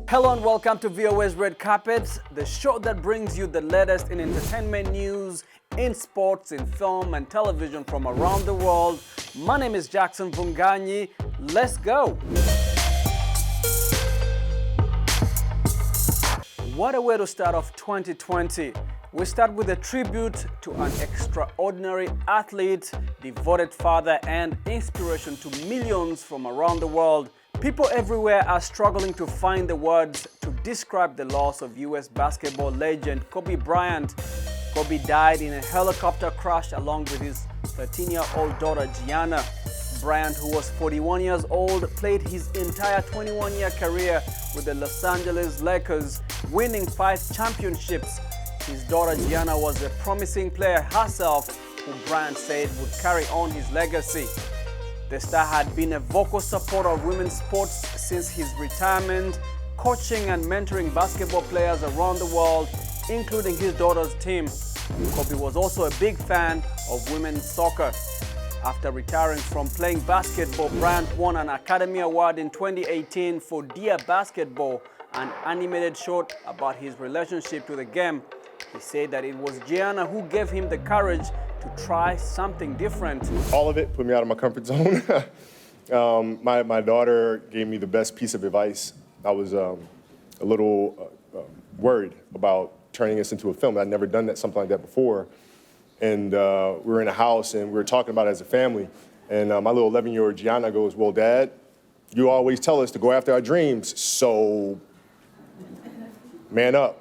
Hello and welcome to VOA's Red Carpet, the show that brings you the latest in entertainment news, in sports, in film and television from around the world. My name is Jackson Vunganyi. Let's go! What a way to start off 2020. We start with a tribute to an extraordinary athlete, devoted father and inspiration to millions from around the world. People everywhere are struggling to find the words to describe the loss of US basketball legend Kobe Bryant. Kobe died in a helicopter crash along with his 13-year-old daughter Gianna. Bryant, who was 41 years old, played his entire 21-year career with the Los Angeles Lakers, winning 5 championships. His daughter Gianna was a promising player herself, who Bryant said would carry on his legacy. The star had been a vocal supporter of women's sports since his retirement, coaching and mentoring basketball players around the world, including his daughter's team. Kobe was also a big fan of women's soccer. After retiring from playing basketball, Bryant won an Academy Award in 2018 for Dear Basketball, an animated short about his relationship to the game. He said that it was Gianna who gave him the courage to try something different. All of it put me out of my comfort zone. My daughter gave me the best piece of advice. I was a little worried about turning this into a film. I'd never done something like that before. And we were in a house and we were talking about it as a family. And my little 11-year-old Gianna goes, "Well, Dad, you always tell us to go after our dreams, so man up."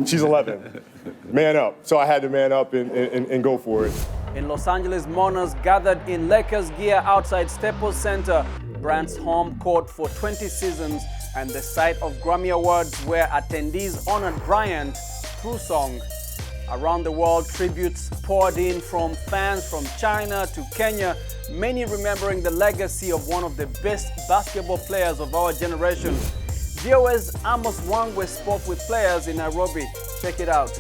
She's 11. Man up. So I had to man up and go for it. In Los Angeles, mourners gathered in Lakers gear outside Staples Center, Bryant's home court for 20 seasons and the site of Grammy Awards where attendees honored Bryant through song. Around the world, tributes poured in from fans from China to Kenya, many remembering the legacy of one of the best basketball players of our generation. VOA's Amos Wangwe spoke with players in Nairobi. Check it out.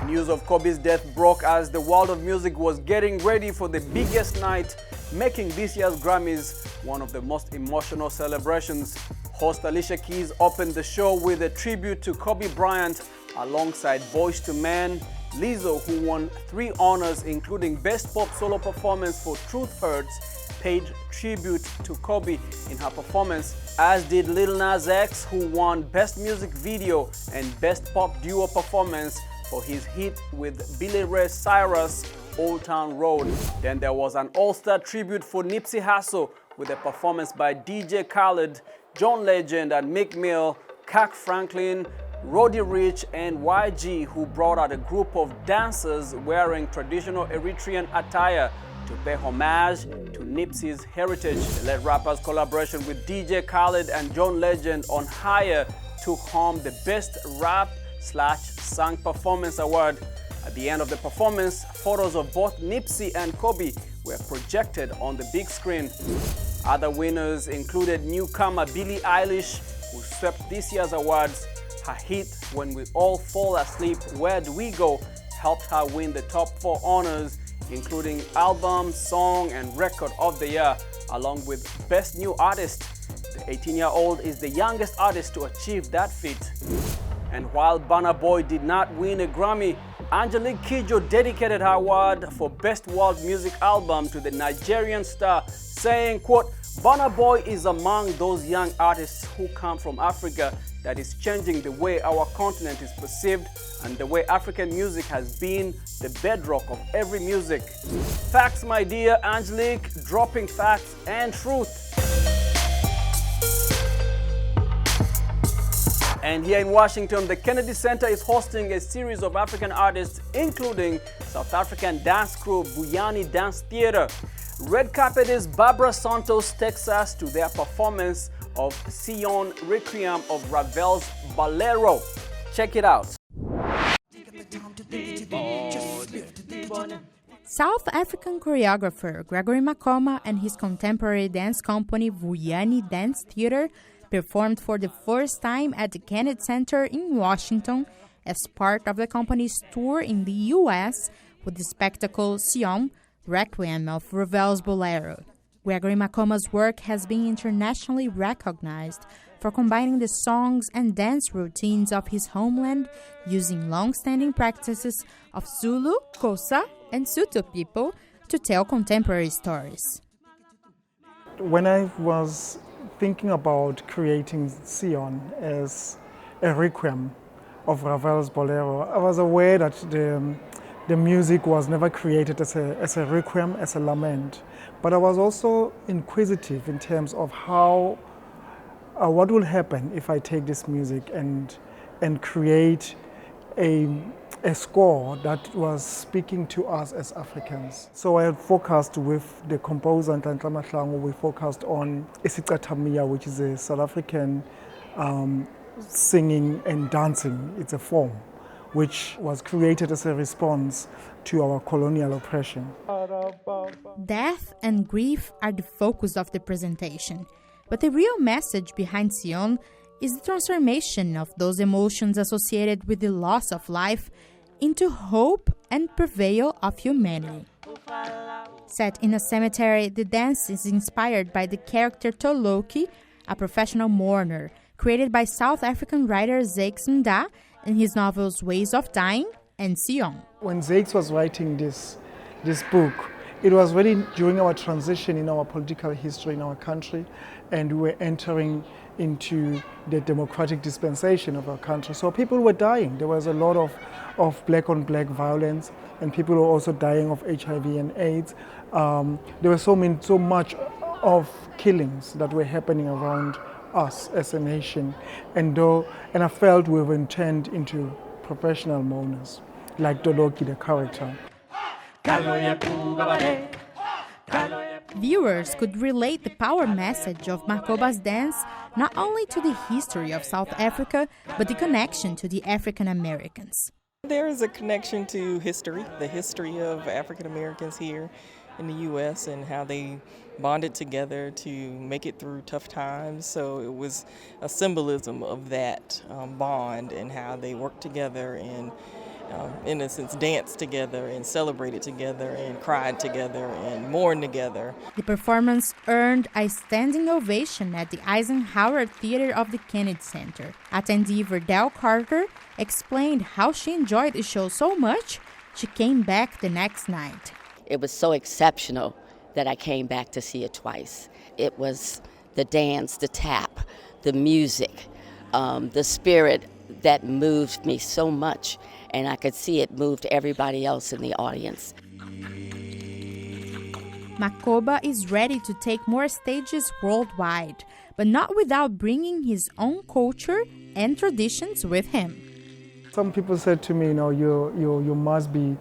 News of Kobe's death broke as the world of music was getting ready for the biggest night, making this year's Grammys one of the most emotional celebrations. Host Alicia Keys opened the show with a tribute to Kobe Bryant alongside Boyz II Men, Lizzo, who won 3 honors including Best Pop Solo Performance for Truth Hurts, paid tribute to Kobe in her performance, as did Lil Nas X, who won Best Music Video and Best Pop Duo Performance for his hit with Billy Ray Cyrus, Old Town Road. Then there was an all-star tribute for Nipsey Hussle with a performance by DJ Khaled, John Legend and Meek Mill, Kirk Franklin, Roddy Ricch and YG, who brought out a group of dancers wearing traditional Eritrean attire to pay homage to Nipsey's heritage. The lead rapper's collaboration with DJ Khaled and John Legend on Higher took home the Best Rap/Song Performance Award. At the end of the performance, photos of both Nipsey and Kobe were projected on the big screen. Other winners included newcomer Billie Eilish, who swept this year's awards. Her hit When We All Fall Asleep, Where Do We Go helped her win the top 4 honors, including Album, Song and Record of the Year, along with Best New Artist. The 18-year-old is the youngest artist to achieve that feat. And while Burna Boy did not win a Grammy, Angelique Kidjo dedicated her award for Best World Music Album to the Nigerian star, saying, quote, "Burna Boy is among those young artists who come from Africa that is changing the way our continent is perceived and the way African music has been the bedrock of every music." Facts, my dear Angelique, dropping facts and truth. And here in Washington, the Kennedy Center is hosting a series of African artists, including South African dance crew Buyani Dance Theater. Red Carpeters Barbara Santos takes us to their performance of Sion Requiem of Ravel's Bolero. Check it out. South African choreographer Gregory Makoma and his contemporary dance company Buyani Dance Theater performed for the first time at the Kennedy Center in Washington as part of the company's tour in the U.S. with the spectacle Sion Requiem of Ravel's Bolero. Gregory Makoma's work has been internationally recognized for combining the songs and dance routines of his homeland using long-standing practices of Zulu, Xhosa, and Sotho people to tell contemporary stories. When I was thinking about creating Sion as a requiem of Ravel's Bolero, I was aware that the music was never created as a requiem, as a lament. But I was also inquisitive in terms of how, what will happen if I take this music and create a score that was speaking to us as Africans. So I focused with the composer Nhlanhla Mahlangu, we focused on isicathamiya, which is a South African singing and dancing. It's a form which was created as a response to our colonial oppression. Death and grief are the focus of the presentation, but the real message behind Sion is the transformation of those emotions associated with the loss of life into hope and prevail of humanity. Set in a cemetery, the dance is inspired by the character Toloki, a professional mourner, created by South African writer Zakes Mda in his novels Ways of Dying and Sion. When Zakes was writing this book, it was really during our transition in our political history in our country, and we were entering into the democratic dispensation of our country. So people were dying. There was a lot of black-on-black violence, and people were also dying of HIV and AIDS. There were so much of killings that were happening around us as a nation, and I felt we were turned into professional mourners, like Toloki, the character. Viewers could relate the power message of Makoba's dance not only to the history of South Africa, but the connection to the African Americans. There is a connection to history, the history of African Americans here in the U.S. and how they bonded together to make it through tough times. So it was a symbolism of that bond and how they worked together and in a sense, danced together and celebrated together and cried together and mourned together. The performance earned a standing ovation at the Eisenhower Theater of the Kennedy Center. Attendee Verdell Carter explained how she enjoyed the show so much, she came back the next night. It was so exceptional that I came back to see it twice. It was the dance, the tap, the music, the spirit that moved me so much, and I could see it moved everybody else in the audience. Makoba is ready to take more stages worldwide, but not without bringing his own culture and traditions with him. Some people said to me, you must be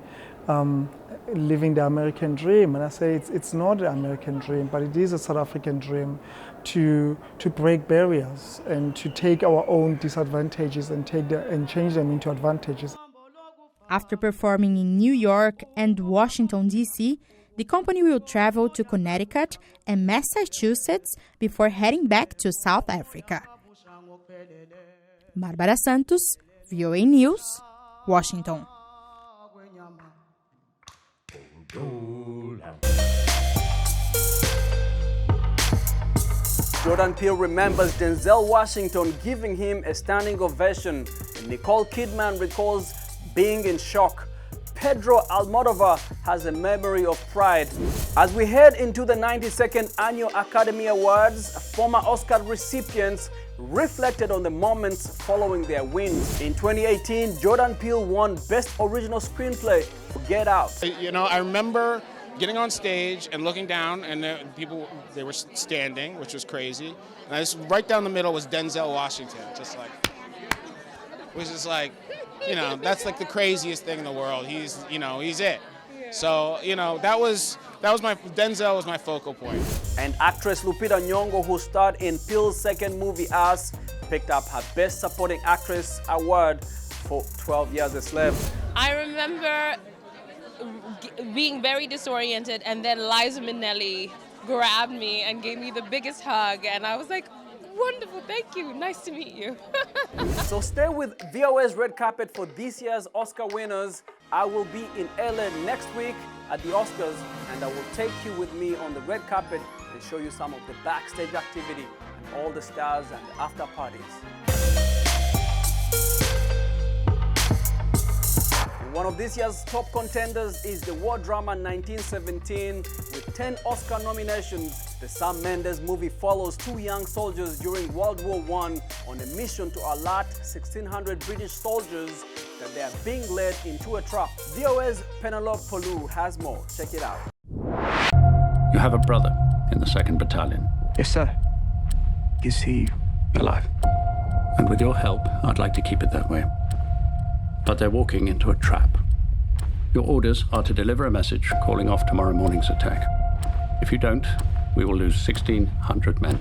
living the American dream, and I say it's not the American dream, but it is a South African dream to break barriers and to take our own disadvantages and change them into advantages. After performing in New York and Washington, D.C., the company will travel to Connecticut and Massachusetts before heading back to South Africa. Bárbara Santos, VOA News, Washington. Jordan Peele remembers Denzel Washington giving him a standing ovation, and Nicole Kidman recalls being in shock. Pedro Almodovar has a memory of pride. As we head into the 92nd Annual Academy Awards, former Oscar recipients reflected on the moments following their wins. In 2018, Jordan Peele won Best Original Screenplay for Get Out. You know, I remember getting on stage and looking down, and people, they were standing, which was crazy. And right down the middle was Denzel Washington, which is like, you know, that's like the craziest thing in the world. He's it. So, you know, Denzel was my focal point. And actress Lupita Nyong'o, who starred in Peele's second movie, Us, picked up her Best Supporting Actress award for 12 Years a Slave. I remember being very disoriented, and then Liza Minnelli grabbed me and gave me the biggest hug, and I was like, wonderful, thank you, nice to meet you. So stay with VOA's Red Carpet for this year's Oscar winners. I will be in LA next week at the Oscars, and I will take you with me on the red carpet and show you some of the backstage activity and all the stars and the after parties. One of this year's top contenders is the war drama 1917 with 10 Oscar nominations. The Sam Mendes movie follows two young soldiers during World War I on a mission to alert 1,600 British soldiers that they are being led into a trap. VOA's Penelope Polu has more. Check it out. You have a brother in the 2nd Battalion. Yes, sir. Is he alive? And with your help, I'd like to keep it that way. But they're walking into a trap. Your orders are to deliver a message calling off tomorrow morning's attack. If you don't, we will lose 1,600 men.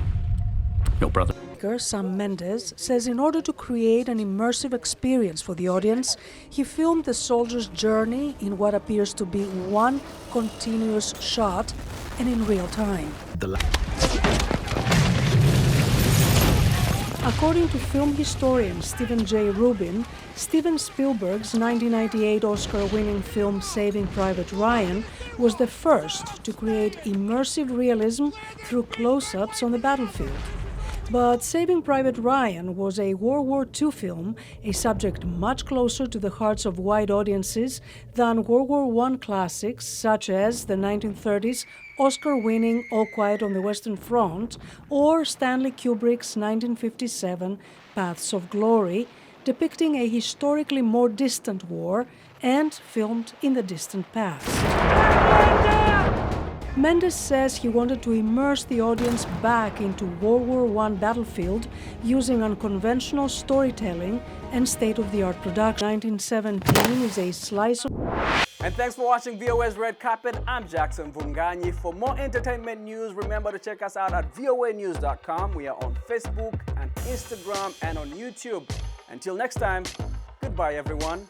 Your brother. Sam Mendes says in order to create an immersive experience for the audience, he filmed the soldier's journey in what appears to be one continuous shot and in real time. According to film historian Stephen J. Rubin, Steven Spielberg's 1998 Oscar-winning film Saving Private Ryan was the first to create immersive realism through close-ups on the battlefield. But Saving Private Ryan was a World War II film, a subject much closer to the hearts of wide audiences than World War I classics such as the 1930s Oscar-winning All Quiet on the Western Front or Stanley Kubrick's 1957 Paths of Glory, depicting a historically more distant war and filmed in the distant past. Mendes says he wanted to immerse the audience back into World War I battlefield using unconventional storytelling and state-of-the-art production. 1917 is a slice of... And thanks for watching VOA's Red Carpet. I'm Jackson Vunganyi. For more entertainment news, remember to check us out at voanews.com. We are on Facebook and Instagram and on YouTube. Until next time, goodbye everyone.